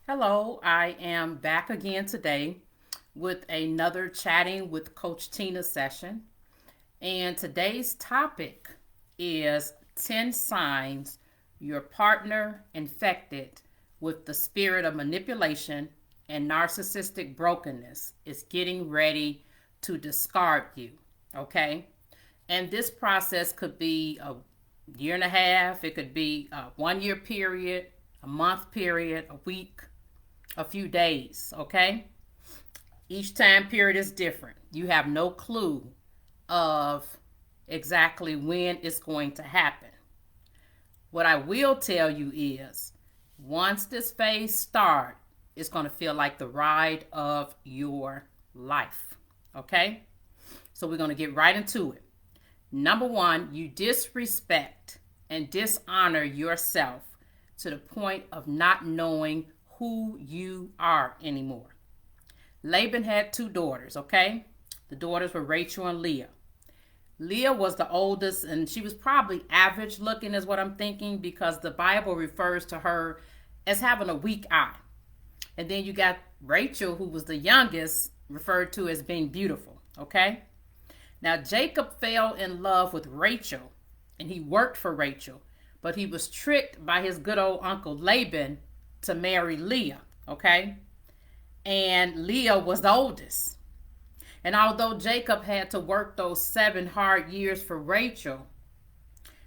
Hello, I am back again today with another Chatting with Coach Tina session. And today's topic is 10 signs your partner infected with the spirit of manipulation and narcissistic brokenness is getting ready to discard you. Okay? And this process could be a year and a half, it could be a 1 year period, a month period, a week, a few days, okay? Each time period is different. You have no clue of exactly when it's going to happen. What I will tell you is once this phase starts, it's going to feel like the ride of your life, okay? So we're going to get right into it. Number one, you disrespect and dishonor yourself to the point of not knowing who you are anymore. Laban had two daughters, okay? The daughters were Rachel and Leah. Leah was the oldest, and she was probably average looking, is what I'm thinking, because the Bible refers to her as having a weak eye. And then you got Rachel, who was the youngest, referred to as being beautiful, okay? Now, Jacob fell in love with Rachel, and he worked for Rachel, but he was tricked by his good old uncle Laban to marry Leah, okay? And Leah was the oldest. And although Jacob had to work those 7 hard years for Rachel,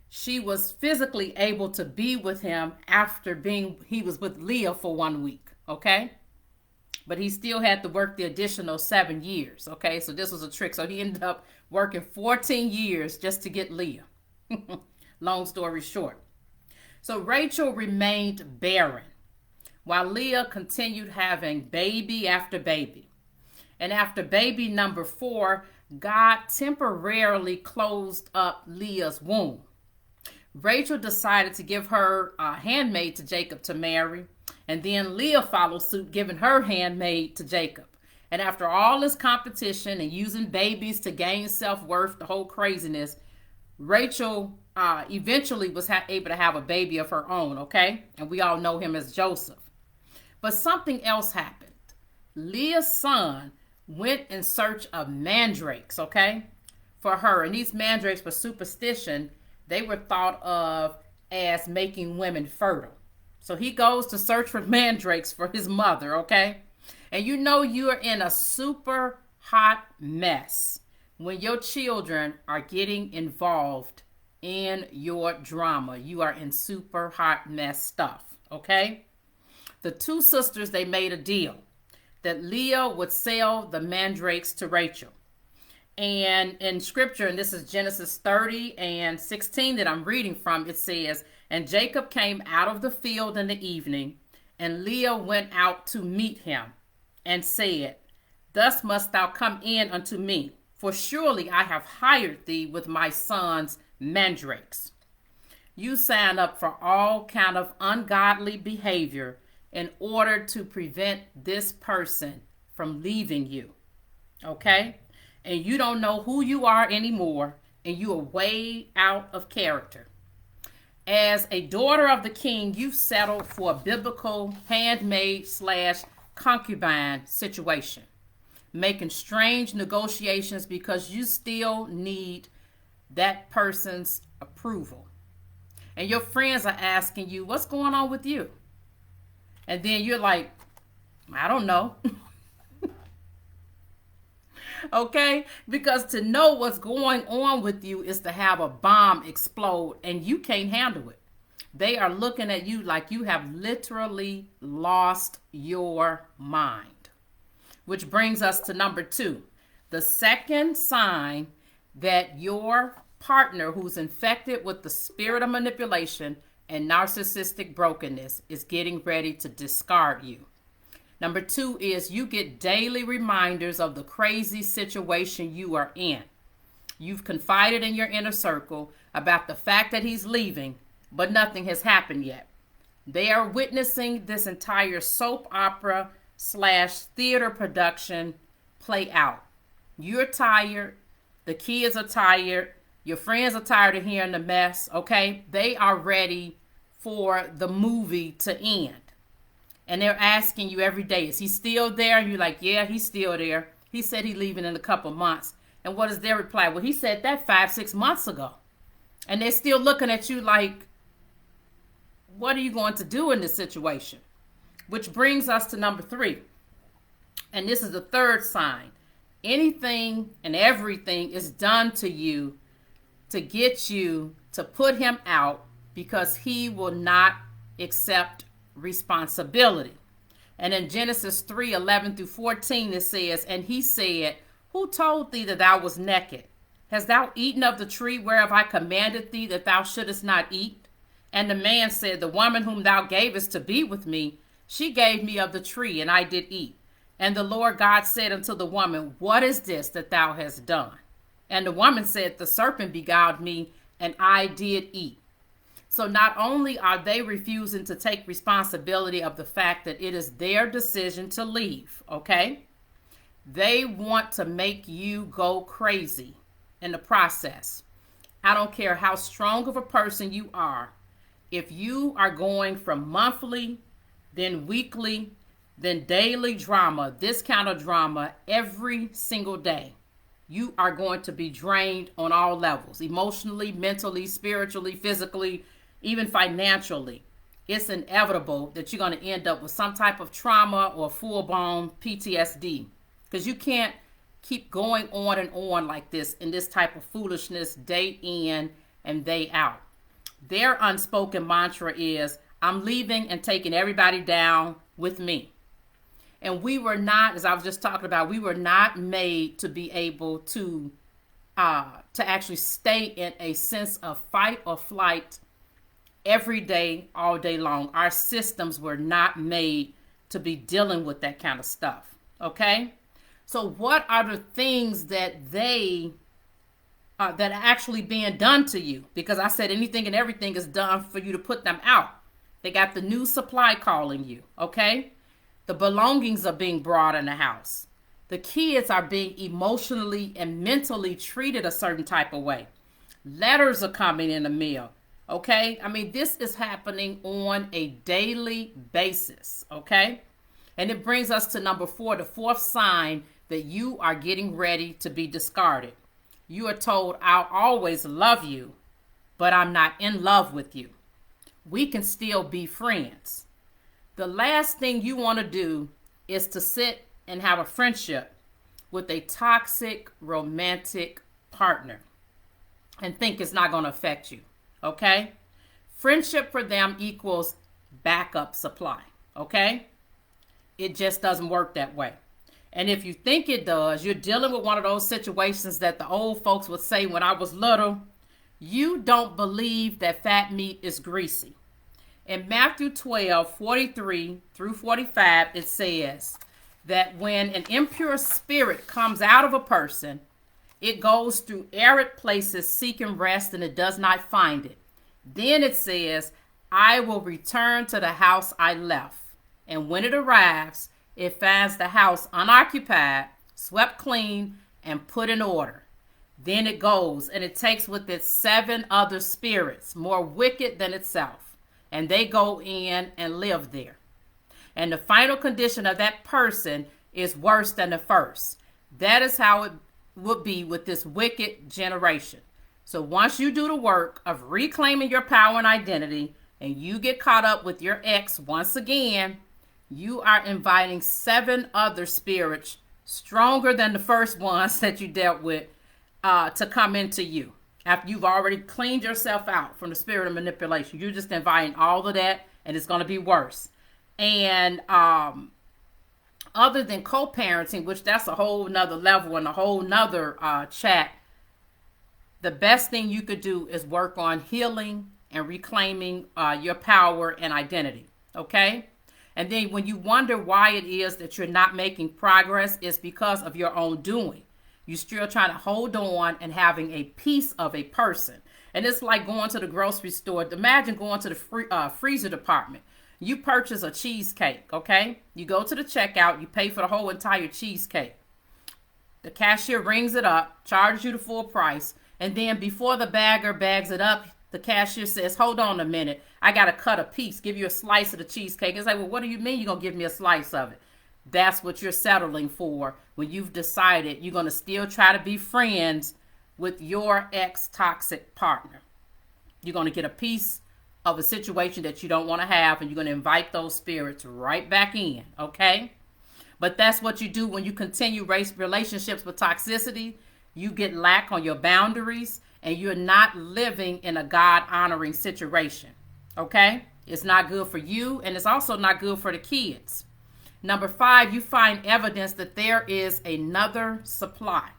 she was physically able to be with him after he was with Leah for 1 week, okay? But he still had to work the additional 7 years, okay? So this was a trick. So he ended up working 14 years just to get Leah. Long story short. So Rachel remained barren, while Leah continued having baby after baby. And after baby number 4, God temporarily closed up Leah's womb. Rachel decided to give her handmaid to Jacob to marry, and then Leah followed suit, giving her handmaid to Jacob. And after all this competition and using babies to gain self-worth, the whole craziness, Rachel eventually was able to have a baby of her own, okay? And we all know him as Joseph. But something else happened. Leah's son went in search of mandrakes, okay, for her. And these mandrakes, for superstition, they were thought of as making women fertile. So he goes to search for mandrakes for his mother, okay? And you know you're in a super hot mess when your children are getting involved in your drama. You are in super hot mess stuff, okay? The two sisters, they made a deal that Leah would sell the mandrakes to Rachel. And in scripture, and this is Genesis 30 and 16 that I'm reading from, it says, "And Jacob came out of the field in the evening, and Leah went out to meet him, and said, Thus must thou come in unto me, for surely I have hired thee with my son's mandrakes." You sign up for all kind of ungodly behavior in order to prevent this person from leaving you, okay? And you don't know who you are anymore, and you are way out of character. As a daughter of the king, you settled for a biblical handmaid slash concubine situation, making strange negotiations because you still need that person's approval. And your friends are asking you, what's going on with you? And then you're like, I don't know. Okay? Because to know what's going on with you is to have a bomb explode, and you can't handle it. They are looking at you like you have literally lost your mind. Which brings us to number 2. The second sign that your partner who's infected with the spirit of manipulation and narcissistic brokenness is getting ready to discard you. Number 2 is you get daily reminders of the crazy situation you are in. You've confided in your inner circle about the fact that he's leaving, but nothing has happened yet. They are witnessing this entire soap opera slash theater production play out. You're tired. The kids are tired. Your friends are tired of hearing the mess, okay? They are ready for the movie to end. And they're asking you every day, is he still there? And you're like, yeah, he's still there. He said he's leaving in a couple months. And what is their reply? Well, he said that 5-6 months ago. And they're still looking at you like, what are you going to do in this situation? Which brings us to number 3. And this is the third sign. Anything and everything is done to you to get you to put him out because he will not accept responsibility. And in Genesis 3:11-14, it says, and he said, who told thee that thou was naked? Hast thou eaten of the tree whereof I commanded thee that thou shouldest not eat? And the man said, the woman whom thou gavest to be with me, she gave me of the tree, and I did eat. And the Lord God said unto the woman, what is this that thou hast done? And the woman said, the serpent beguiled me, and I did eat. So not only are they refusing to take responsibility of the fact that it is their decision to leave, okay? They want to make you go crazy in the process. I don't care how strong of a person you are. If you are going from monthly, then weekly, then daily drama, this kind of drama every single day, you are going to be drained on all levels, emotionally, mentally, spiritually, physically, even financially. It's inevitable that you're going to end up with some type of trauma or full-blown PTSD, because you can't keep going on and on like this in this type of foolishness day in and day out. Their unspoken mantra is, I'm leaving and taking everybody down with me. And we were not, as I was just talking about, we were not made to be able to actually stay in a sense of fight or flight every day, all day long. Our systems were not made to be dealing with that kind of stuff. Okay? So what are the things that that are actually being done to you? Because I said anything and everything is done for you to put them out. They got the new supply calling you. Okay? The belongings are being brought in the house. The kids are being emotionally and mentally treated a certain type of way. Letters are coming in the mail. Okay? I mean, this is happening on a daily basis. Okay? And it brings us to number 4, the fourth sign that you are getting ready to be discarded. You are told, I'll always love you, but I'm not in love with you. We can still be friends. The last thing you want to do is to sit and have a friendship with a toxic romantic partner and think it's not going to affect you. Okay? Friendship for them equals backup supply. Okay? It just doesn't work that way. And if you think it does, you're dealing with one of those situations that the old folks would say when I was little, you don't believe that fat meat is greasy. In Matthew 12:43-45, it says that when an impure spirit comes out of a person, it goes through arid places seeking rest and it does not find it. Then it says, I will return to the house I left. And when it arrives, it finds the house unoccupied, swept clean, and put in order. Then it goes and it takes with it 7 other spirits, more wicked than itself. And they go in and live there. And the final condition of that person is worse than the first. That is how it would be with this wicked generation. So once you do the work of reclaiming your power and identity, and you get caught up with your ex once again, you are inviting 7 other spirits stronger than the first ones that you dealt with to come into you. After you've already cleaned yourself out from the spirit of manipulation, you're just inviting all of that, and it's going to be worse. And other than co-parenting, which that's a whole nother level and a whole nother chat, the best thing you could do is work on healing and reclaiming your power and identity. Okay? And then when you wonder why it is that you're not making progress, it's because of your own doing. You're still trying to hold on and having a piece of a person. And it's like going to the grocery store. Imagine going to the freezer department. You purchase a cheesecake, okay? You go to the checkout. You pay for the whole entire cheesecake. The cashier rings it up, charges you the full price. And then before the bagger bags it up, The cashier says, hold on a minute. I got to cut a piece, give you a slice of the cheesecake. It's like, well, what do you mean you're going to give me a slice of it? That's what you're settling for when you've decided you're going to still try to be friends with your ex-toxic partner. You're going to get a piece of a situation that you don't want to have, and you're going to invite those spirits right back in, okay? But that's what you do when you continue relationships with toxicity. You get lack on your boundaries, and you're not living in a God-honoring situation, okay? It's not good for you, and it's also not good for the kids. Number 5, you find evidence that there is another supply.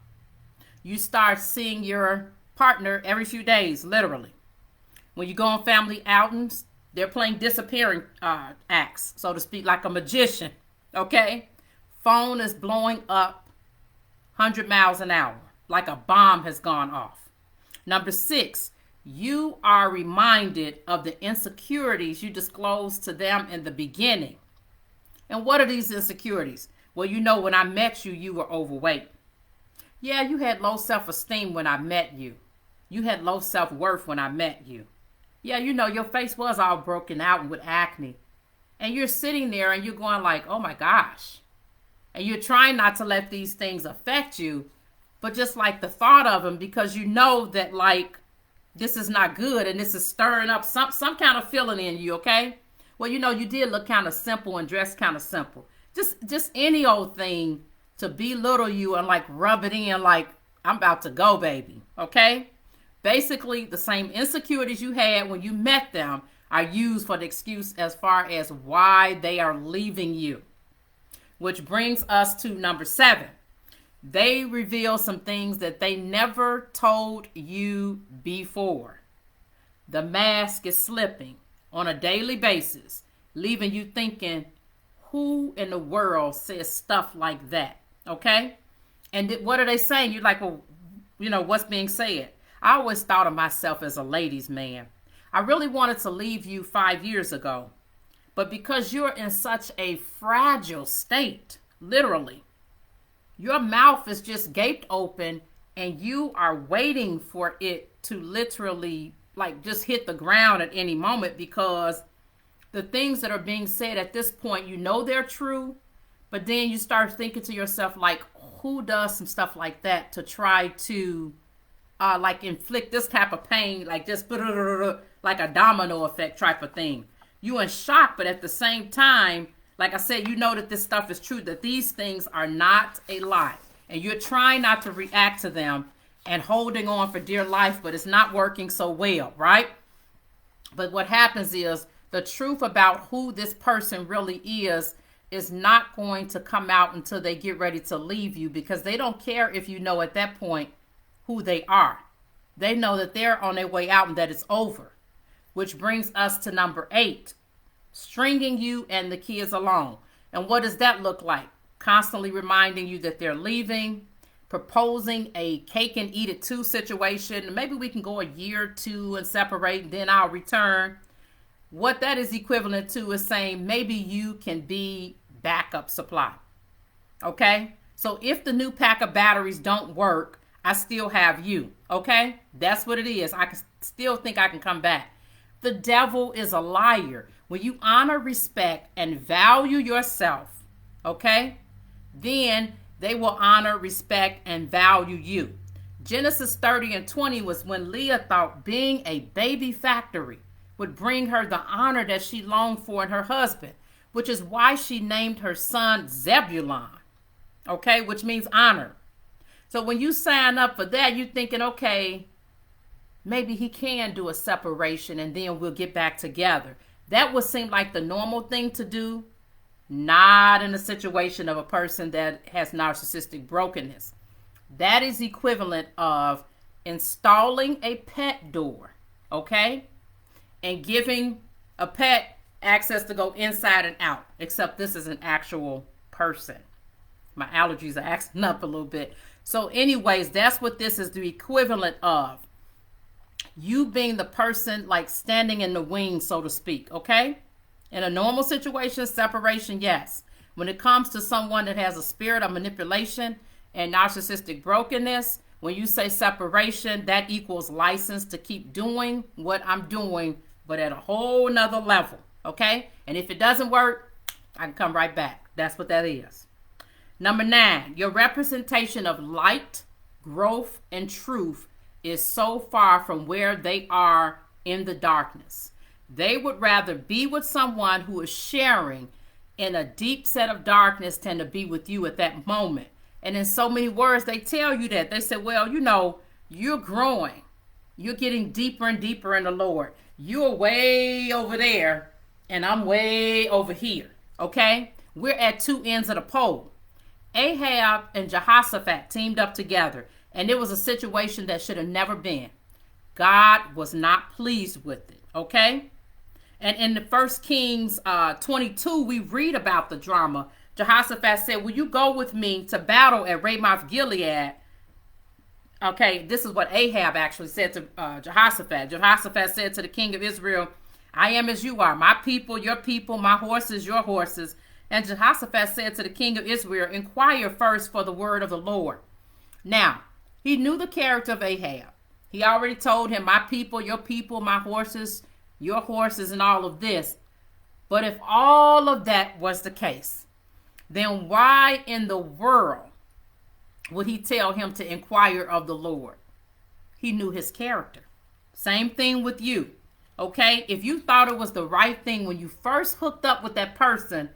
You start seeing your partner every few days, literally. When you go on family outings, they're playing disappearing acts, so to speak, like a magician, okay? Phone is blowing up 100 miles an hour, like a bomb has gone off. Number 6, you are reminded of the insecurities you disclosed to them in the beginning. And what are these insecurities? Well, you know, when I met you, you were overweight. Yeah, you had low self-esteem when I met you. You had low self-worth when I met you. Yeah, you know, your face was all broken out with acne. And you're sitting there and you're going like, oh my gosh. And you're trying not to let these things affect you, but just like the thought of them, because you know that like, this is not good and this is stirring up some kind of feeling in you, okay? Well, you know, you did look kind of simple and dressed kind of simple. Just any old thing to belittle you and like rub it in like, I'm about to go, baby. Okay? Basically, the same insecurities you had when you met them are used for the excuse as far as why they are leaving you. Which brings us to number 7. They reveal some things that they never told you before. The mask is slipping on a daily basis, leaving you thinking, who in the world says stuff like that? Okay? And what are they saying? You're like, well, you know, what's being said? I always thought of myself as a ladies' man. I really wanted to leave you 5 years ago. But because you're in such a fragile state, literally, your mouth is just gaped open and you are waiting for it to literally like just hit the ground at any moment, because the things that are being said at this point, you know they're true, but then you start thinking to yourself like, who does some stuff like that to try to like inflict this type of pain, like just like a domino effect type of thing. You in shock, but at the same time, like I said, you know that this stuff is true, that these things are not a lie, and you're trying not to react to them and holding on for dear life, but it's not working so well, right? But what happens is the truth about who this person really is not going to come out until they get ready to leave you, because they don't care if you know at that point who they are. They know that they're on their way out and that it's over, which brings us to number 8, stringing you and the kids along. And what does that look like? Constantly reminding you that they're leaving, proposing a cake and eat it too situation. Maybe we can go a year or 2 and separate, and then I'll return. What that is equivalent to is saying maybe you can be backup supply. Okay? So if the new pack of batteries don't work, I still have you. Okay? That's what it is. I can still think I can come back. The devil is a liar. When you honor, respect, and value yourself, okay, then they will honor, respect, and value you. Genesis 30:20 was when Leah thought being a baby factory would bring her the honor that she longed for in her husband, which is why she named her son Zebulon, okay, which means honor. So when you sign up for that, you're thinking, okay, maybe he can do a separation and then we'll get back together. That would seem like the normal thing to do, not in a situation of a person that has narcissistic brokenness. That is equivalent of installing a pet door, okay? And giving a pet access to go inside and out, except this is an actual person. My allergies are acting up a little bit. So anyways, that's what this is the equivalent of. You being the person like standing in the wings, so to speak, okay? In a normal situation, separation, yes. When it comes to someone that has a spirit of manipulation and narcissistic brokenness, When you say separation, that equals license to keep doing what I'm doing, but at a whole nother level, okay? And if it doesn't work, I can come right back. That's what that is. Number 9, your representation of light, growth, and truth is so far from where they are in the darkness. They would rather be with someone who is sharing in a deep set of darkness than to be with you at that moment. And in so many words, they tell you that. They say, well, you're growing. You're getting deeper and deeper in the Lord. You're way over there, and I'm way over here, okay? We're at two ends of the pole. Ahab and Jehoshaphat teamed up together, and it was a situation that should have never been. God was not pleased with it, okay? And in the 1 Kings 22, we read about the drama. Jehoshaphat said, will you go with me to battle at Ramoth Gilead? Okay, this is what Ahab actually said to Jehoshaphat. Jehoshaphat said to the king of Israel, I am as you are, my people, my horses, your horses. And Jehoshaphat said to the king of Israel, inquire first for the word of the Lord. Now, he knew the character of Ahab. He already told him, my people, my horses, your horses, and all of this. But if all of that was the case, then why in the world would he tell him to inquire of the Lord? He knew his character. Same thing with you. Okay? If you thought it was the right thing when you first hooked up with that person,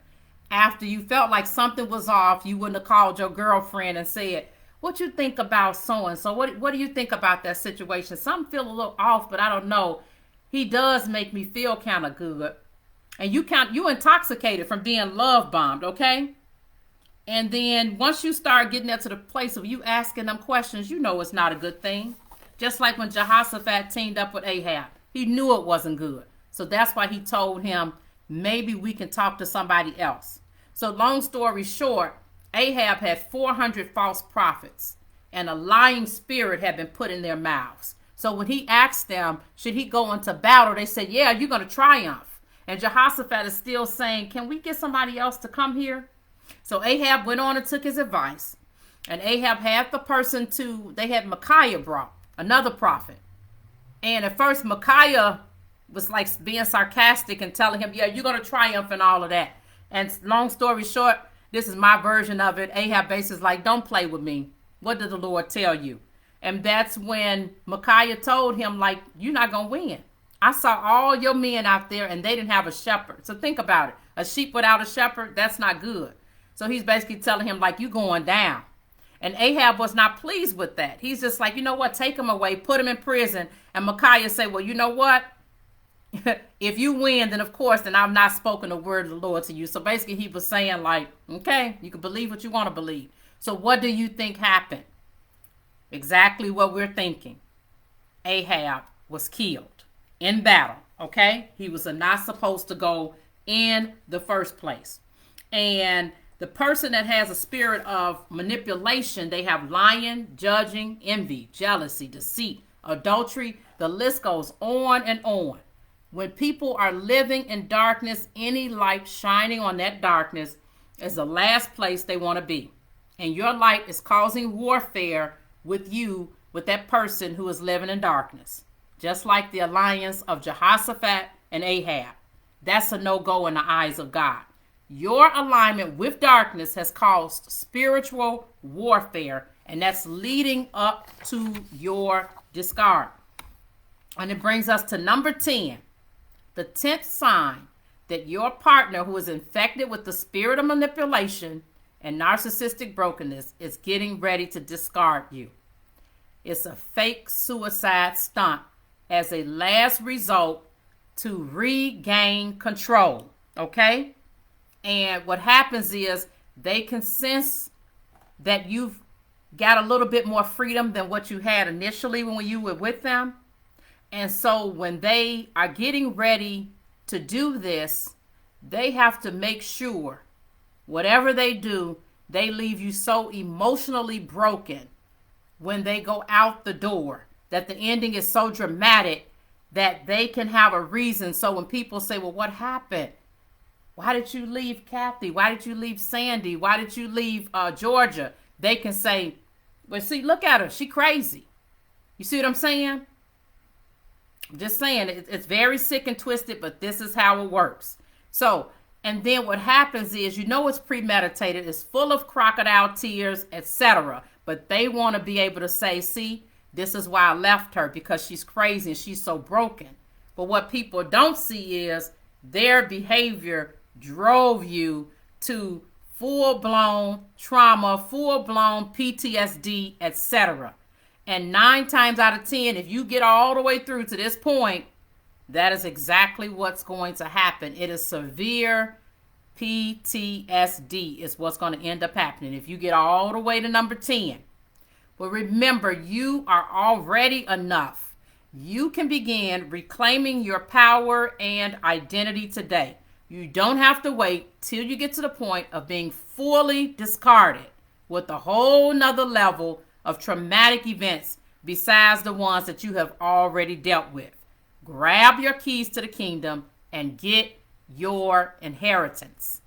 after you felt like something was off, you wouldn't have called your girlfriend and said, what you think about so-and-so? What do you think about that situation? Something feel a little off, but I don't know. He does make me feel kind of good. And you intoxicated from being love bombed, okay? And then once you start getting that to the place of you asking them questions, you know it's not a good thing. Just like when Jehoshaphat teamed up with Ahab. He knew it wasn't good. So that's why he told him, maybe we can talk to somebody else. So long story short, Ahab had 400 false prophets, and a lying spirit had been put in their mouths. So when he asked them, should he go into battle, they said, yeah, you're going to triumph. And Jehoshaphat is still saying, can we get somebody else to come here? So Ahab went on and took his advice. And Ahab had they had Micaiah brought, another prophet. And at first Micaiah was like being sarcastic and telling him, yeah, you're going to triumph and all of that. And long story short, this is my version of it. Ahab basically is like, don't play with me. What did the Lord tell you? And that's when Micaiah told him, like, you're not going to win. I saw all your men out there and they didn't have a shepherd. So think about it. A sheep without a shepherd, that's not good. So he's basically telling him, like, you going down. And Ahab was not pleased with that. He's just like, you know what? Take him away, put him in prison. And Micaiah said, well, you know what? If you win, then of course, then I've not spoken the word of the Lord to you. So basically he was saying, like, okay, you can believe what you want to believe. So what do you think happened? Exactly what we're thinking. Ahab was killed in battle, okay? He was not supposed to go in the first place. And the person that has a spirit of manipulation, they have lying, judging, envy, jealousy, deceit, adultery. The list goes on and on. When people are living in darkness, any light shining on that darkness is the last place they want to be. And your light is causing warfare with you, with that person who is living in darkness. Just like the alliance of Jehoshaphat and Ahab. That's a no-go in the eyes of God. Your alignment with darkness has caused spiritual warfare, and that's leading up to your discard. And it brings us to number 10. The 10th sign that your partner who is infected with the spirit of manipulation and narcissistic brokenness is getting ready to discard you. It's a fake suicide stunt as a last result to regain control, okay? And what happens is they can sense that you've got a little bit more freedom than what you had initially when you were with them. And so when they are getting ready to do this, they have to make sure whatever they do, they leave you so emotionally broken when they go out the door that the ending is so dramatic that they can have a reason. So when people say, well, what happened? Why did you leave Kathy? Why did you leave Sandy? Why did you leave Georgia? They can say, But see, look at her. She crazy. You see what I'm saying? I'm just saying, it's very sick and twisted, but this is how it works. So, and then what happens is, it's premeditated, it's full of crocodile tears, etc. But they want to be able to say, see, this is why I left her, because she's crazy and she's so broken. But what people don't see is their behavior drove you to full-blown trauma, full-blown PTSD, etc. And 9 times out of 10, if you get all the way through to this point, that is exactly what's going to happen. It is severe PTSD is what's going to end up happening if you get all the way to number 10. But remember, you are already enough. You can begin reclaiming your power and identity today. You don't have to wait till you get to the point of being fully discarded with a whole nother level of traumatic events besides the ones that you have already dealt with. Grab your keys to the kingdom and get your inheritance.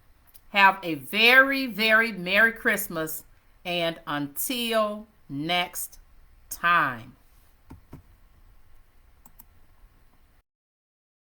Have a very, very Merry Christmas, and until next time.